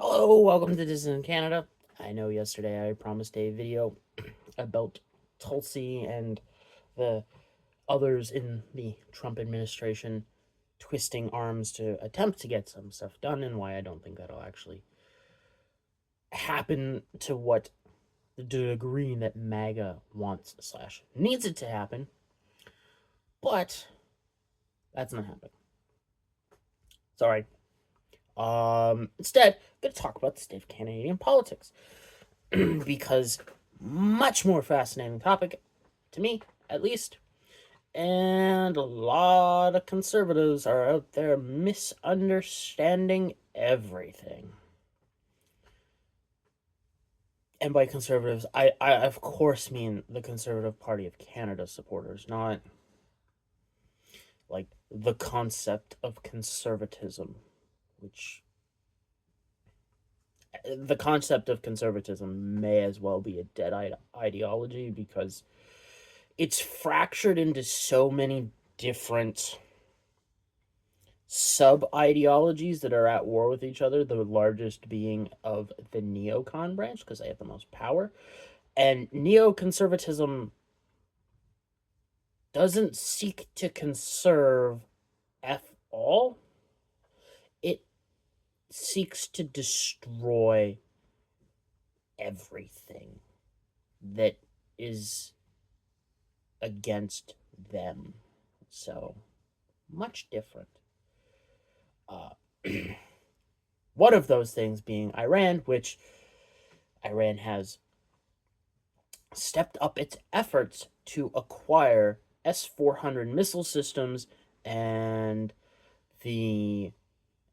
Hello, welcome to Dissident Canada. I know yesterday I promised a video about Tulsi and the others in the Trump administration twisting arms to attempt to get some stuff done, and why I don't think that'll actually happen to what the degree that MAGA wants slash needs it to happen. But that's not happening. Sorry. Instead, I'm going to talk about the state of Canadian politics because much more fascinating topic to me, at least. And a lot of conservatives are out there misunderstanding everything. And by conservatives, I of course mean the Conservative Party of Canada supporters, not like the concept of conservatism, which the concept of conservatism may as well be a dead ideology because it's fractured into so many different sub ideologies that are at war with each other, the largest being of the neocon branch because they have the most power. And neoconservatism doesn't seek to conserve F all, it seeks to destroy everything that is against them. So, much different. Uh, one of those things being Iran, which Iran has stepped up its efforts to acquire S-400 missile systems, and the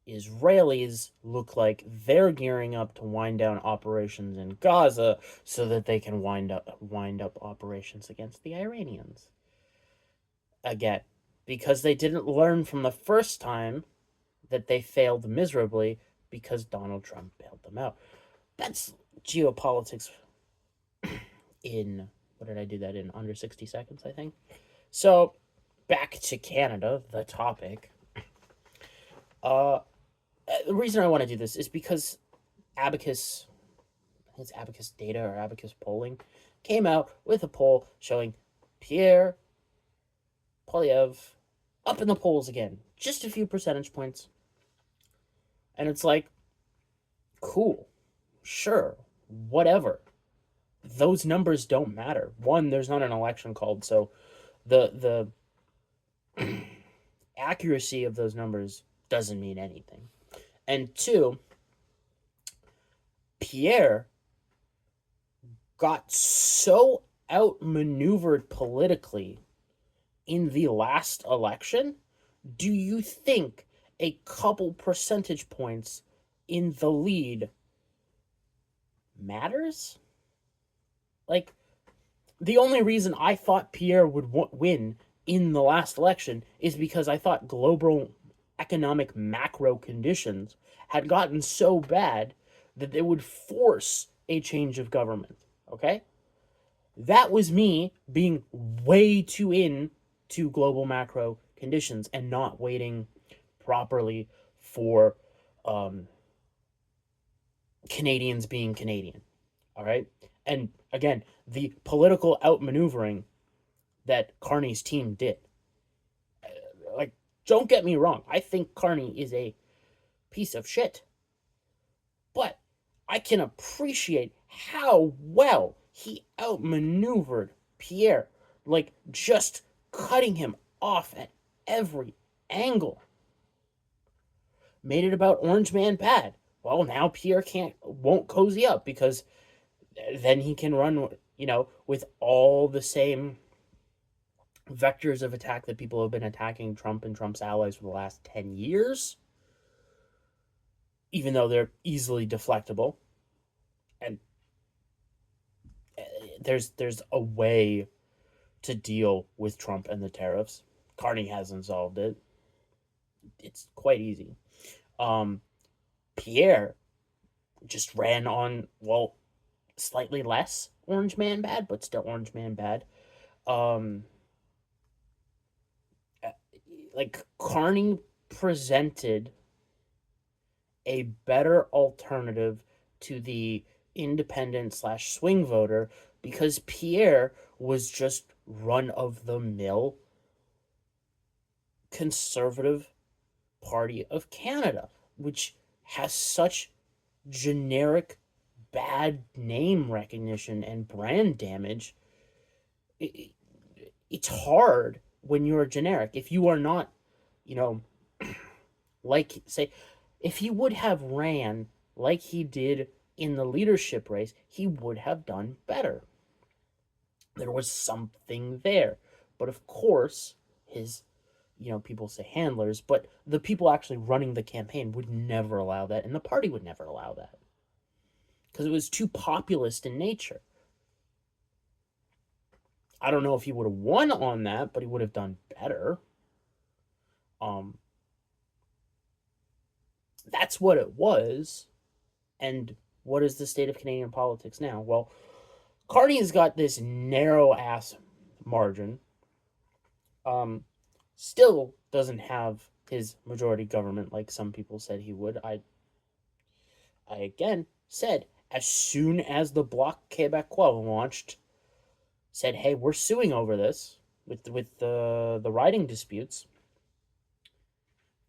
Israelis look like they're gearing up to wind down operations in Gaza so that they can wind up operations against the Iranians. Again, because they didn't learn from the first time that they failed miserably because Donald Trump bailed them out. That's geopolitics in, what did I do that in? Under 60 seconds, I think. So, back to Canada, the topic. Uh, the reason I want to do this is because Abacus, I think it's Abacus Data or Abacus Polling, came out with a poll showing Pierre Poilievre up in the polls again, just a few percentage points. And it's like, cool, sure, whatever. Those numbers don't matter. One, there's not an election called, so the accuracy of those numbers doesn't mean anything. And two, Pierre got so outmaneuvered politically in the last election. Do you think a couple percentage points in the lead matters? Like, the only reason I thought Pierre would win in the last election is because I thought global economic macro conditions had gotten so bad that they would force a change of government. Okay? That was me being way too in to global macro conditions and not waiting properly for Canadians being Canadian. All right? And again, the political outmaneuvering that Carney's team did. Like, don't get me wrong. I think Carney is a piece of shit. But I can appreciate how well he outmaneuvered Pierre. Like, just cutting him off at every angle. Made it about Orange Man bad. Well, now Pierre won't cozy up because then he can run, with all the same vectors of attack that people have been attacking Trump and Trump's allies for the last 10 years, even though they're easily deflectable. And there's a way to deal with Trump and the tariffs. Carney hasn't solved it. It's quite easy. Pierre just ran on, well, slightly less Orange Man bad, but still Orange Man bad. Like, Carney presented a better alternative to the independent slash swing voter because Pierre was just run of the mill conservative party of Canada, which has such generic bad name recognition and brand damage. It, it's hard when you're generic. If you are not, you know, like, say, if he would have ran like he did in the leadership race, he would have done better. There was something there. But of course, his, people say handlers, but the people actually running the campaign would never allow that, and the party would never allow that because it was too populist in nature. I don't know if he would have won on that, but he would have done better. Um, that's what it was. And what is the state of Canadian politics now? Well, Carney's got this narrow ass margin. Still doesn't have his majority government like some people said he would. I again said as soon as the Bloc Québécois launched, said, "Hey, we're suing over this with the riding disputes."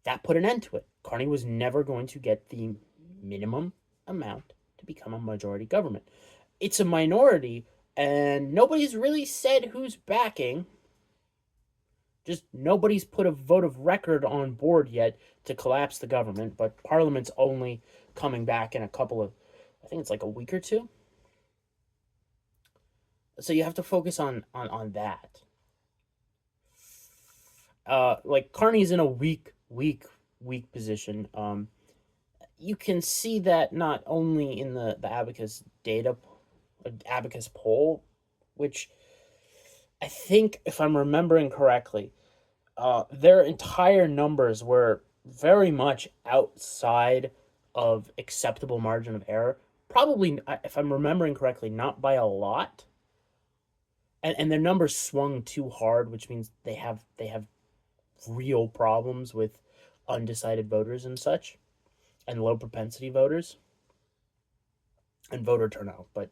That put an end to it. Carney was never going to get the minimum amount to become a majority government. It's a minority, and nobody's really said who's backing. Just nobody's put a vote of record on board yet to collapse the government, but Parliament's only coming back in a couple of, I think it's like a week or two. So you have to focus on that. Like Carney's in a weak position. You can see that not only in the Abacus Abacus poll, which I think, if I'm remembering correctly, their entire numbers were very much outside of acceptable margin of error. Probably, if I'm remembering correctly, not by a lot. And their numbers swung too hard, which means they have real problems with undecided voters and such, and low propensity voters and voter turnout. But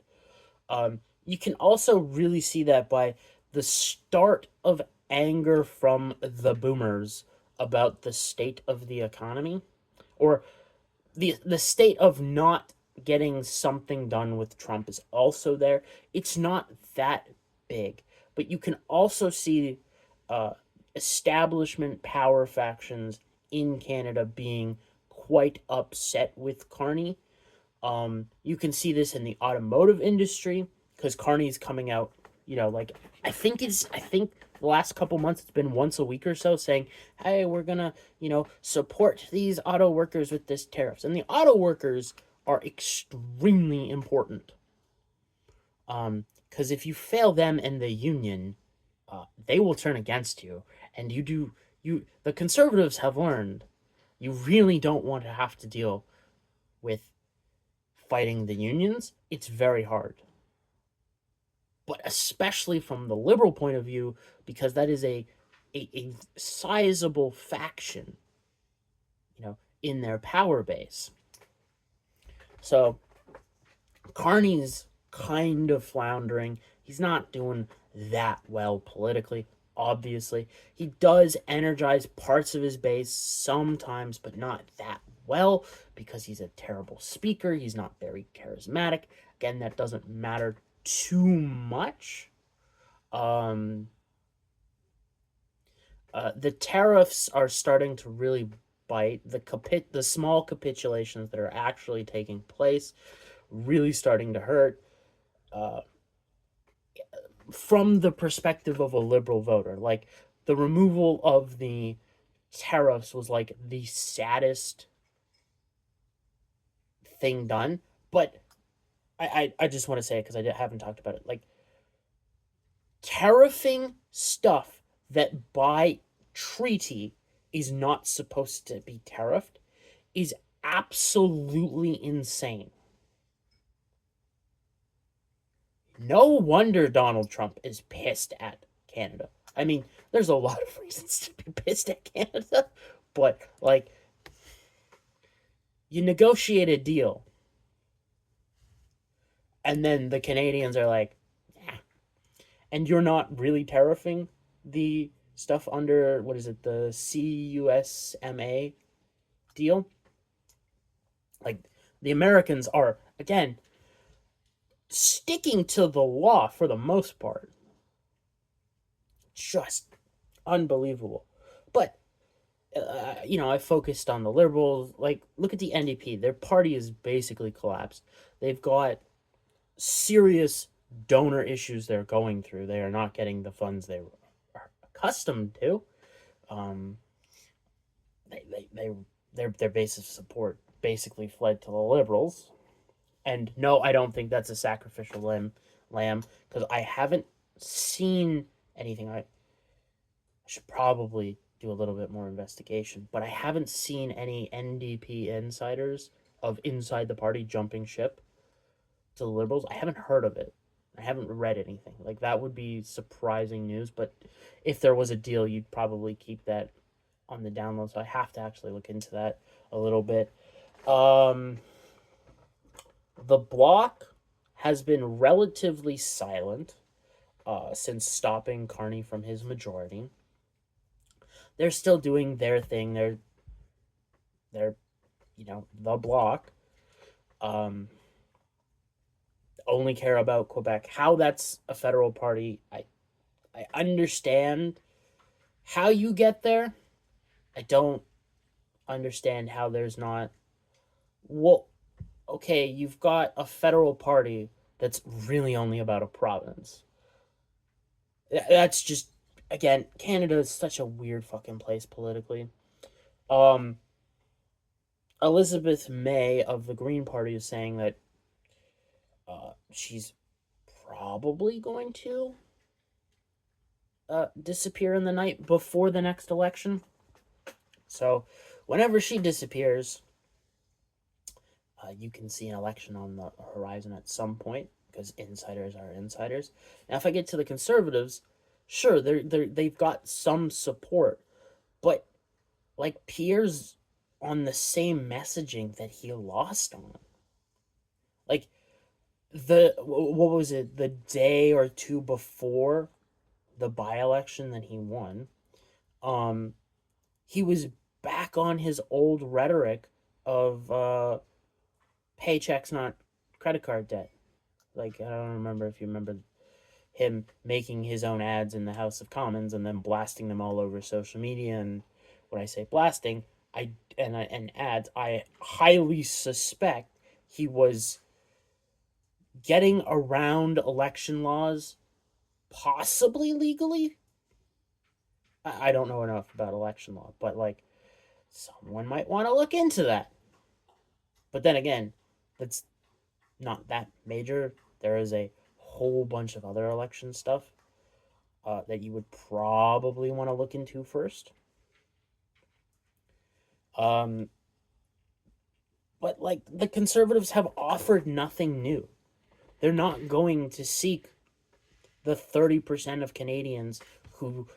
you can also really see that by the start of anger from the boomers about the state of the economy, or the state of not getting something done with Trump is also there. It's not that big, but you can also see establishment power factions in Canada being quite upset with Carney. You can see this in the automotive industry because Carney's coming out, like I think the last couple months it's been once a week or so saying, "Hey, we're gonna, support these auto workers with this tariffs," and the auto workers are extremely important. Because if you fail them and the union, they will turn against you, and the conservatives have learned you really don't want to have to deal with fighting the unions. It's very hard. But especially from the liberal point of view, because that is a sizable faction, in their power base. So Carney's kind of floundering. He's not doing that well politically, obviously. He does energize parts of his base sometimes, but not that well because he's a terrible speaker. He's not very charismatic. Again, that doesn't matter too much. The tariffs are starting to really bite. The small capitulations that are actually taking place really starting to hurt. From the perspective of a liberal voter, like the removal of the tariffs was like the saddest thing done. But I just want to say it because I haven't talked about it. Like tariffing stuff that by treaty is not supposed to be tariffed is absolutely insane. No wonder Donald Trump is pissed at Canada. I mean, there's a lot of reasons to be pissed at Canada, but like You negotiate a deal, and then the Canadians are like, yeah. And you're not really tariffing the stuff under, what is it, the CUSMA deal? Like, the Americans are, again, sticking to the law for the most part. Just unbelievable. But I focused on the Liberals. Like, look at the NDP. Their party is basically collapsed. They've got serious donor issues they're going through. They are not getting the funds they are accustomed to. Um, their base of support basically fled to the Liberals. And no, I don't think that's a sacrificial lamb, because I haven't seen anything. I should probably do a little bit more investigation, but I haven't seen any NDP insiders of inside the party jumping ship to the Liberals. I haven't heard of it. I haven't read anything. Like, that would be surprising news, but if there was a deal, you'd probably keep that on the download, so I have to actually look into that a little bit. The Bloc has been relatively silent since stopping Carney from his majority. They're still doing their thing. They're the Bloc. Only care about Quebec. How that's a federal party, I understand how you get there. I don't understand how there's not. Well, okay, you've got a federal party that's really only about a province. That's just, again, Canada is such a weird fucking place politically. Um, Elizabeth May of the Green Party is saying that she's probably going to disappear in the night before the next election. So, whenever she disappears, you can see an election on the horizon at some point, because insiders are insiders. Now, if I get to the Conservatives, sure, they've got some support, but like, Pierre's on the same messaging that he lost on. Like, what was it, the day or two before the by-election that he won, he was back on his old rhetoric of paychecks, not credit card debt. Like, I don't remember if you remember him making his own ads in the House of Commons and then blasting them all over social media. And when I say blasting, and ads, I highly suspect he was getting around election laws, possibly legally. I don't know enough about election law, but like, someone might want to look into that. But then again, that's not that major. There is a whole bunch of other election stuff that you would probably want to look into first. Um, but like, the Conservatives have offered nothing new. They're not going to seek the 30% of Canadians who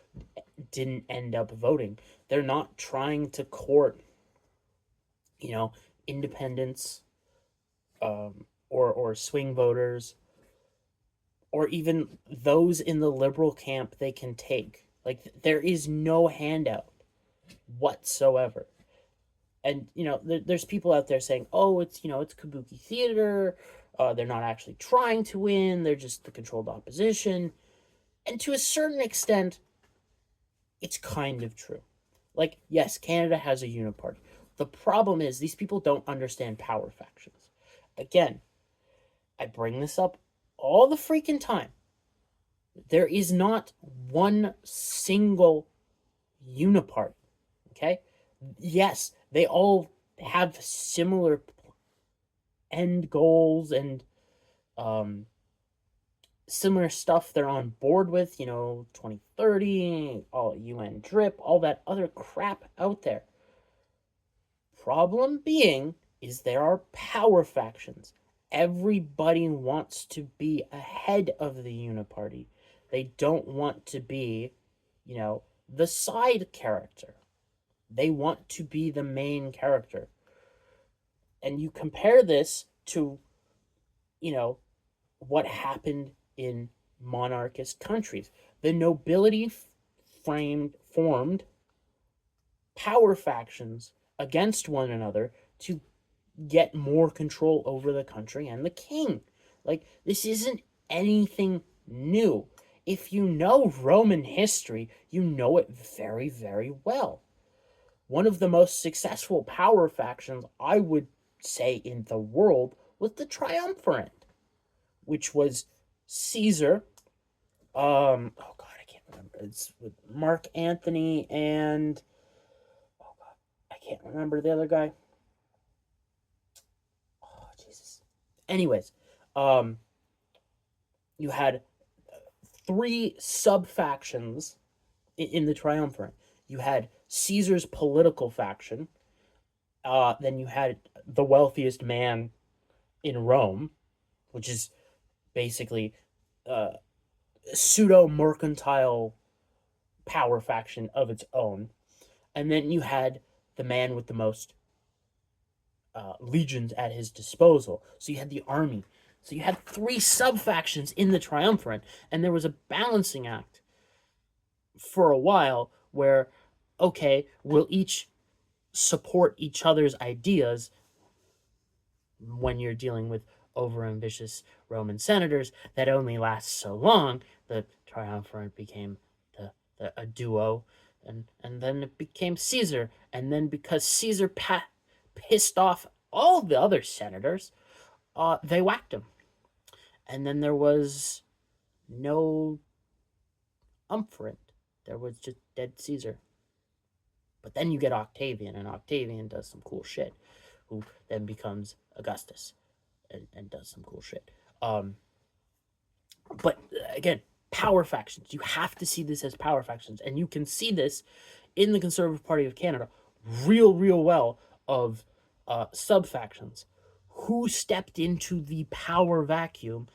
didn't end up voting. They're not trying to court, independents, or swing voters, or even those in the Liberal camp they can take. Like, there is no handout whatsoever. And there's people out there saying, "Oh, it's kabuki theater. They're not actually trying to win. They're just the controlled opposition." And to a certain extent, it's kind of true. Like, yes, Canada has a uniparty. The problem is these people don't understand power factions. Again, I bring this up all the freaking time. There is not one single uniparty. Okay? Yes, they all have similar end goals and similar stuff they're on board with, 2030, all UN drip, all that other crap out there. Problem being is there are power factions. Everybody wants to be ahead of the uniparty. They don't want to be, the side character. They want to be the main character. And you compare this to, you know, what happened in monarchist countries. The nobility formed power factions against one another to get more control over the country and the king. Like, this isn't anything new. If you know Roman history, you know it very, very well. One of the most successful power factions, I would say, in the world was the Triumvirate, which was Caesar. Oh God, I can't remember. It's with Mark Antony and, oh God, I can't remember the other guy. Oh Jesus. Anyways, um, you had three sub factions in the Triumvirate. You had Caesar's political faction. Then you had the wealthiest man in Rome, which is basically a pseudo mercantile power faction of its own. And then you had the man with the most legions at his disposal. So you had the army. So you had three sub factions in the Triumvirate, and there was a balancing act for a while where, okay, we'll each support each other's ideas when you're dealing with overambitious Roman senators. That only lasts so long. The triumvirate became a duo, and then it became Caesar. And then because Caesar pissed off all the other senators, they whacked him. And then there was no umphant. There was just dead Caesar. But then you get Octavian, and Octavian does some cool shit, who then becomes Augustus and does some cool shit. But again, power factions. You have to see this as power factions, and you can see this in the Conservative Party of Canada real well of sub factions. Who stepped into the power vacuum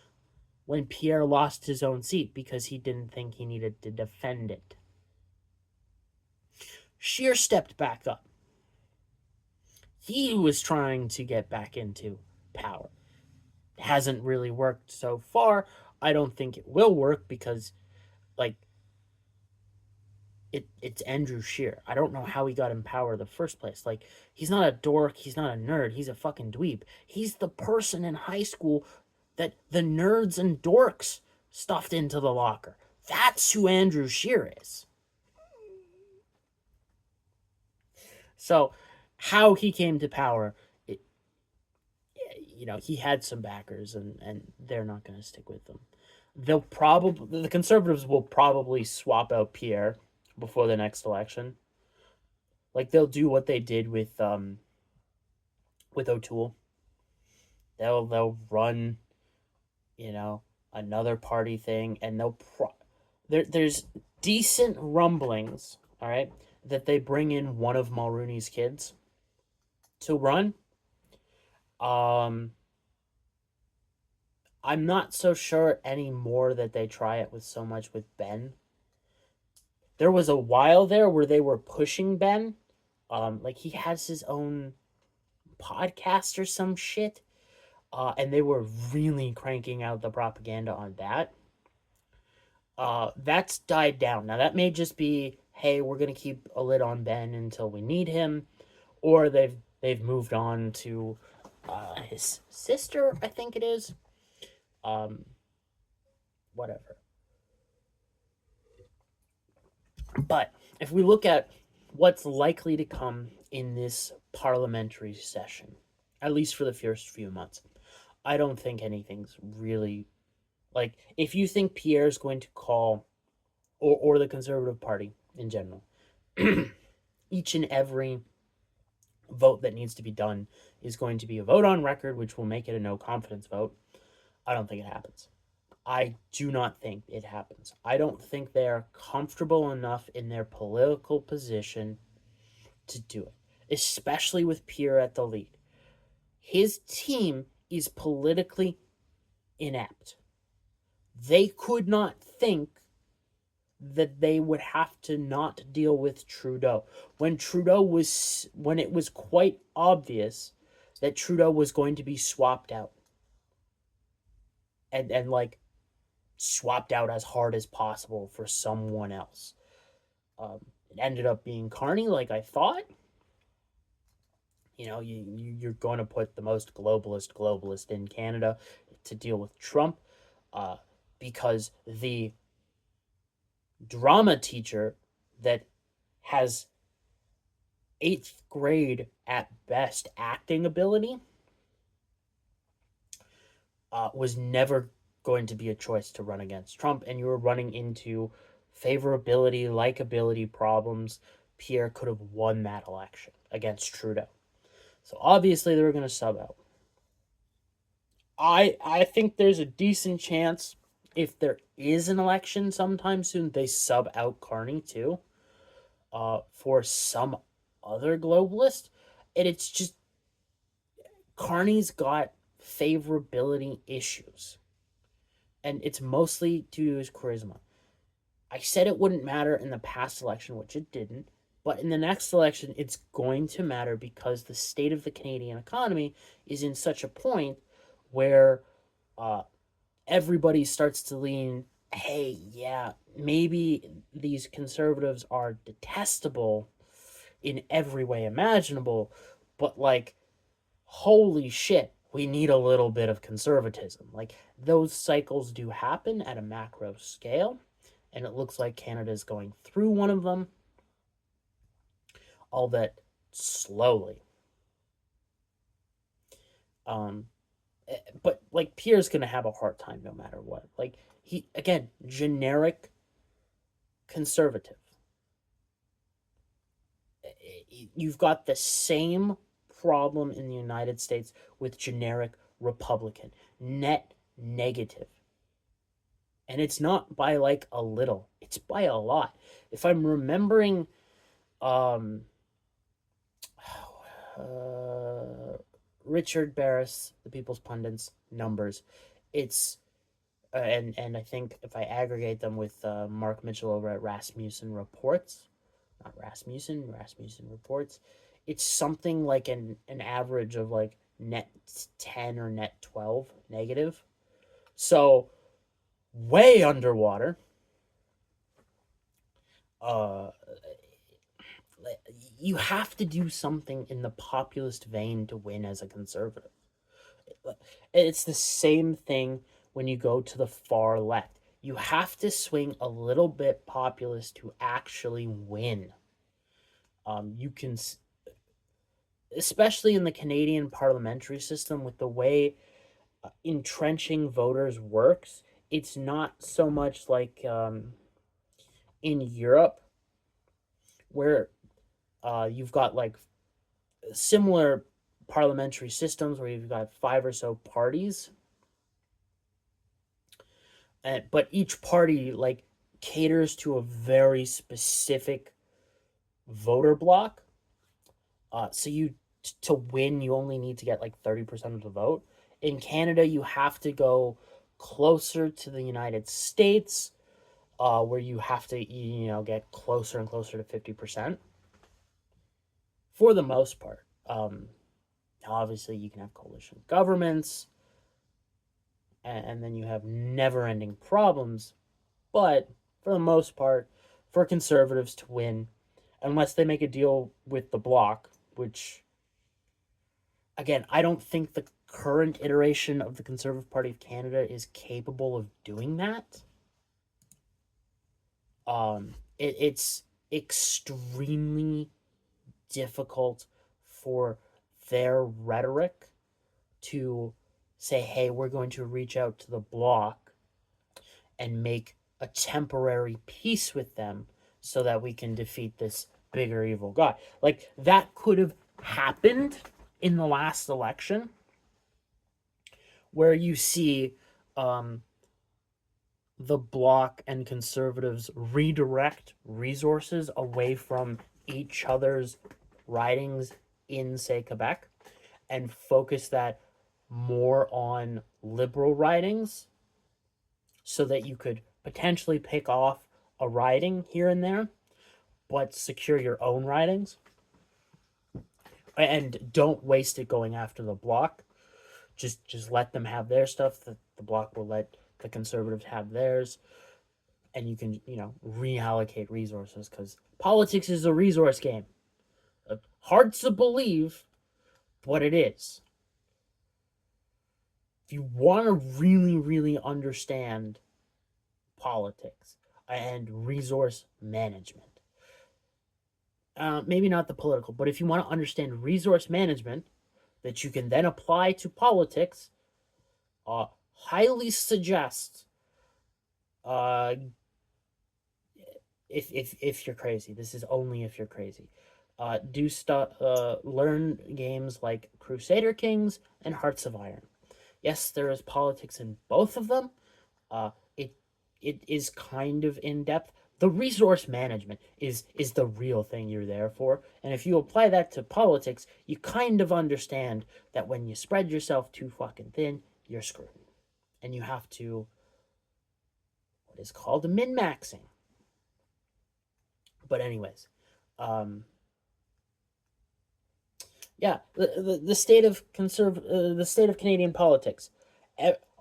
when Pierre lost his own seat because he didn't think he needed to defend it? Scheer stepped back up. He was trying to get back into power. It hasn't really worked so far. I don't think it will work because, like, it's Andrew Scheer. I don't know how he got in power in the first place. Like, he's not a dork. He's not a nerd. He's a fucking dweeb. He's the person in high school that the nerds and dorks stuffed into the locker. That's who Andrew Scheer is. So, how he came to power, he had some backers, and they're not going to stick with them. The Conservatives will probably swap out Pierre before the next election. Like, they'll do what they did with O'Toole. They'll run, another party thing, and there's decent rumblings, all right, that they bring in one of Mulrooney's kids to run. I'm not so sure anymore that they try it with so much with Ben. There was a while there where they were pushing Ben. Like, he has his own podcast or some shit. And they were really cranking out the propaganda on that. That's died down. Now, that may just be, hey, we're going to keep a lid on Ben until we need him. Or they've moved on to his sister, I think it is. Whatever. But if we look at what's likely to come in this parliamentary session, at least for the first few months, I don't think anything's really, like, if you think Pierre's going to call, or the Conservative Party in general, each and every vote that needs to be done is going to be a vote on record, which will make it a no confidence vote, I don't think it happens. I do not think it happens. I don't think they are comfortable enough in their political position to do it, especially with Pierre at the lead. His team is politically inept. They could not think that they would have to not deal with Trudeau. When it was quite obvious that Trudeau was going to be swapped out, and like swapped out as hard as possible for someone else. It ended up being Carney, like I thought. You're going to put the most globalist in Canada to deal with Trump, uh, because the drama teacher that has eighth grade at best acting ability was never going to be a choice to run against Trump, and you were running into favorability, likability problems. Pierre could have won that election against Trudeau. So obviously they were going to sub out. I think there's a decent chance if there is an election sometime soon, they sub out Carney too, for some other globalist, and it's just Carney's got favorability issues, and it's mostly due to his charisma. I said it wouldn't matter in the past election, which it didn't, but in the next election, it's going to matter because the state of the Canadian economy is in such a point where everybody starts to lean, hey, yeah, maybe these conservatives are detestable in every way imaginable, but like, holy shit, we need a little bit of conservatism. Like, those cycles do happen at a macro scale, and it looks like Canada's going through one of them, all that slowly. But like Pierre's gonna have a hard time no matter what. Like, he, again, generic conservative. You've got the same problem in the United States with generic Republican, net negative. And it's not by like a little, it's by a lot. If I'm remembering Richard Barris, the People's Pundit's numbers, it's and I think if I aggregate them with Mark Mitchell over at Rasmussen Reports, not Rasmussen Reports, it's something like an average of like net 10 or net 12 negative. So way underwater. You have to do something in the populist vein to win as a conservative. It's the same thing when you go to the far left. You have to swing a little bit populist to actually win. You can, especially in the Canadian parliamentary system, with the way entrenching voters works, it's not so much like in Europe, where you've got like similar parliamentary systems where you've got 5 or so parties, but each party like caters to a very specific voter block. So to win, you only need to get like 30% of the vote. In Canada, you have to go closer to the United States, where you have to get closer and closer to 50% for the most part. Obviously, you can have coalition governments, and then you have never-ending problems. But for the most part, for conservatives to win, unless they make a deal with the Bloc, which, again, I don't think the current iteration of the Conservative Party of Canada is capable of doing that. It's extremely difficult for their rhetoric to say, hey, we're going to reach out to the Bloc and make a temporary peace with them so that we can defeat this bigger evil guy. Like, that could have happened in the last election, where you see the Bloc and Conservatives redirect resources away from each other's ridings in, say, Quebec, and focus that more on Liberal ridings, so that you could potentially pick off a riding here and there, but secure your own ridings. and don't waste it going after the bloc. Just let them have their stuff. The bloc will let the conservatives have theirs, and you can reallocate resources because politics is a resource game. Hard to believe, but it is. If you want to really, really understand politics and resource management, maybe not the political, but if you want to understand resource management that you can then apply to politics, highly suggest uh, if you're crazy. This is only if you're crazy. Learn games like Crusader Kings and Hearts of Iron. Yes, there is politics in both of them. Uh, it it is kind of in depth. The resource management is the real thing you're there for, and if you apply that to politics, you kind of understand that when you spread yourself too fucking thin, you're screwed, and you have to what is called min maxing. But anyways, um, yeah, the state of the state of Canadian politics.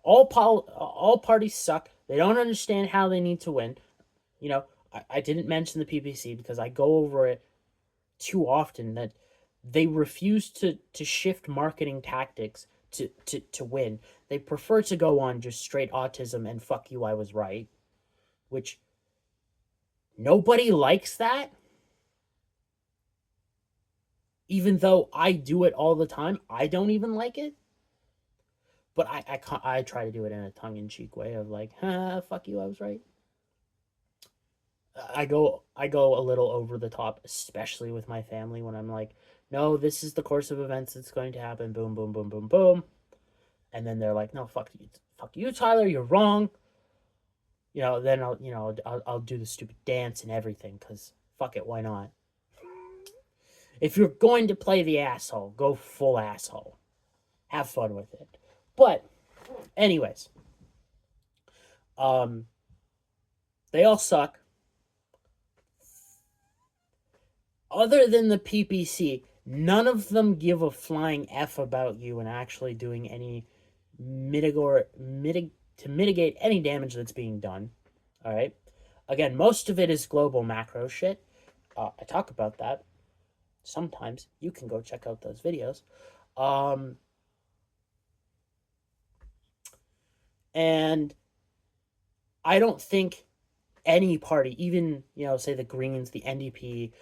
All parties suck. They don't understand how they need to win. I didn't mention the PPC because I go over it too often that they refuse to shift marketing tactics to win. They prefer to go on just straight autism and fuck you, I was right, which nobody likes that. Even though I do it all the time, I don't even like it. But I try to do it in a tongue in cheek way of like, fuck you, I was right. I go a little over the top, especially with my family when I'm like, no, this is the course of events that's going to happen. Boom, boom, boom, boom, boom, and then they're like, no, fuck you, Tyler, you're wrong. Then I'll do the stupid dance and everything because fuck it, why not? If you're going to play the asshole, go full asshole. Have fun with it. But, anyways, um, they all suck. Other than the PPC, none of them give a flying F about you and actually doing any to mitigate any damage that's being done. All right. Again, most of it is global macro shit. I talk about that sometimes. You can go check out those videos. And I don't think any party, even say the Greens, the NDP,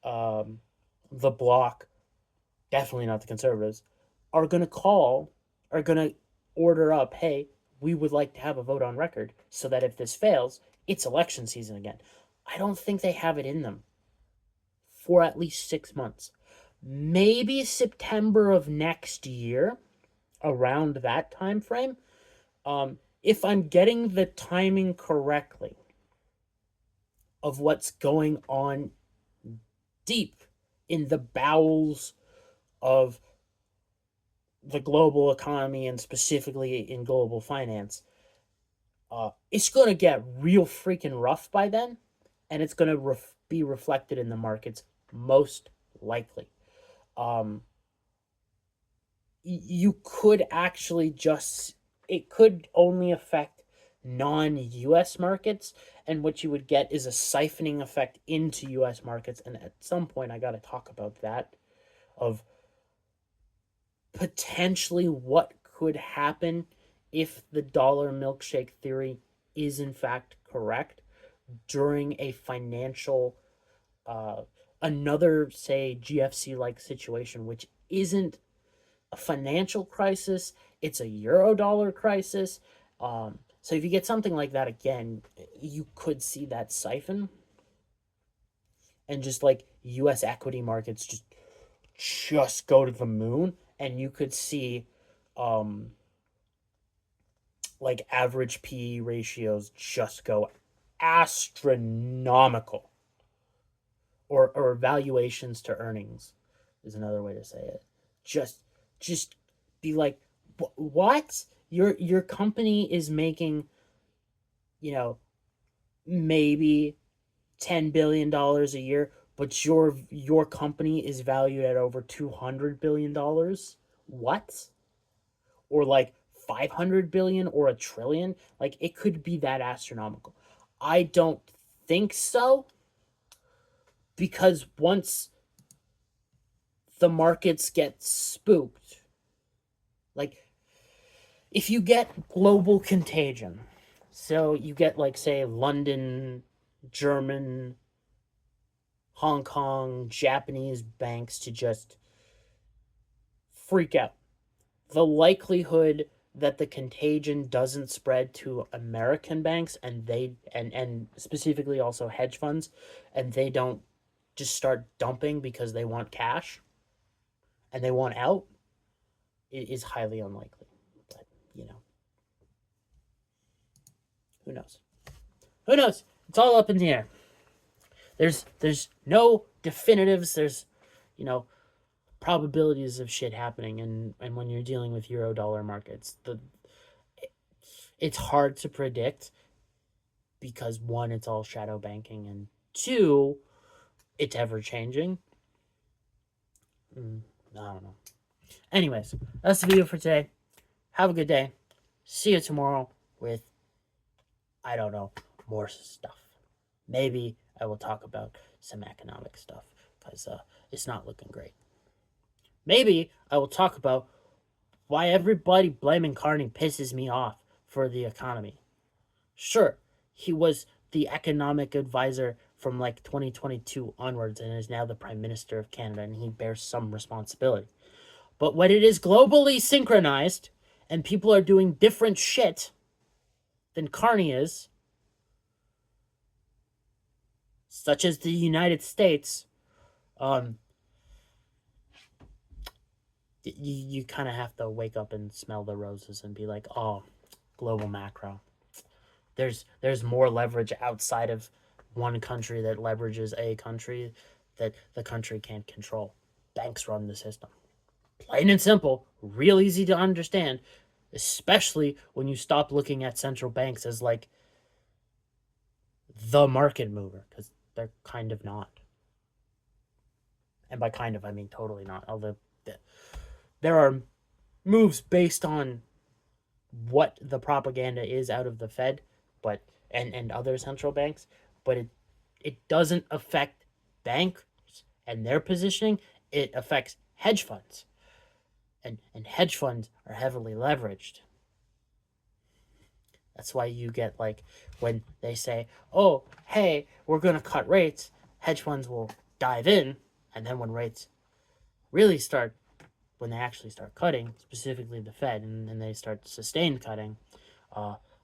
the Bloc, definitely not the Conservatives, are going to order up, hey, we would like to have a vote on record so that if this fails, it's election season again. I don't think they have it in them for at least 6 months. Maybe September of next year, around that time frame. If I'm getting the timing correctly of what's going on deep in the bowels of the global economy and specifically in global finance, it's going to get real freaking rough by then, and it's going to be reflected in the markets most likely. You could actually it could only affect non-US markets, and what you would get is a siphoning effect into US markets, and at some point I got to talk about that, of potentially what could happen if the dollar milkshake theory is in fact correct during a financial another, say, GFC like situation, which isn't a financial crisis, it's a euro dollar crisis. So if you get something like that again, you could see that siphon, and just like US equity markets just go to the moon, and you could see like average PE ratios just go astronomical, or valuations to earnings is another way to say it. Just be like, what? Your company is making, maybe $10 billion a year, but your company is valued at over $200 billion. What? Or like 500 billion or a trillion? Like it could be that astronomical. I don't think so, because once the markets get spooked, like if you get global contagion, so you get like say London, German, Hong Kong, Japanese banks to just freak out. The likelihood that the contagion doesn't spread to American banks, and specifically also hedge funds, and they don't just start dumping because they want cash and they want out, is highly unlikely. But who knows? Who knows? It's all up in the air. There's no definitives. There's you know probabilities of shit happening, and when you're dealing with euro dollar markets, it's hard to predict, because one, it's all shadow banking, and two, it's ever changing. I don't know. Anyways, that's the video for today. Have a good day. See you tomorrow with, I don't know, more stuff. Maybe I will talk about some economic stuff, because it's not looking great. Maybe I will talk about why everybody blaming Carney pisses me off for the economy. Sure, he was the economic advisor from like 2022 onwards and is now the Prime Minister of Canada, and he bears some responsibility. But when it is globally synchronized and people are doing different shit than Carney is, such as the United States, you kind of have to wake up and smell the roses and be like, oh, global macro. There's more leverage outside of one country that leverages a country that the country can't control. Banks run the system. Plain and simple, real easy to understand, especially when you stop looking at central banks as like the market mover, because they're kind of not. And by kind of, I mean totally not. Although there are moves based on what the propaganda is out of the Fed, but and other central banks, but it doesn't affect banks and their positioning. It affects hedge funds, and hedge funds are heavily leveraged. That's why you get like when they say, "Oh, hey, we're gonna cut rates," hedge funds will dive in, and then when rates really start, when they actually start cutting, specifically the Fed, and they start sustained cutting,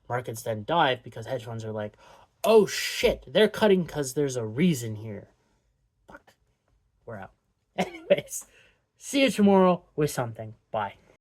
markets then dive, because hedge funds are like, oh shit, they're cutting because there's a reason here. Fuck. We're out. Anyways, see you tomorrow with something. Bye.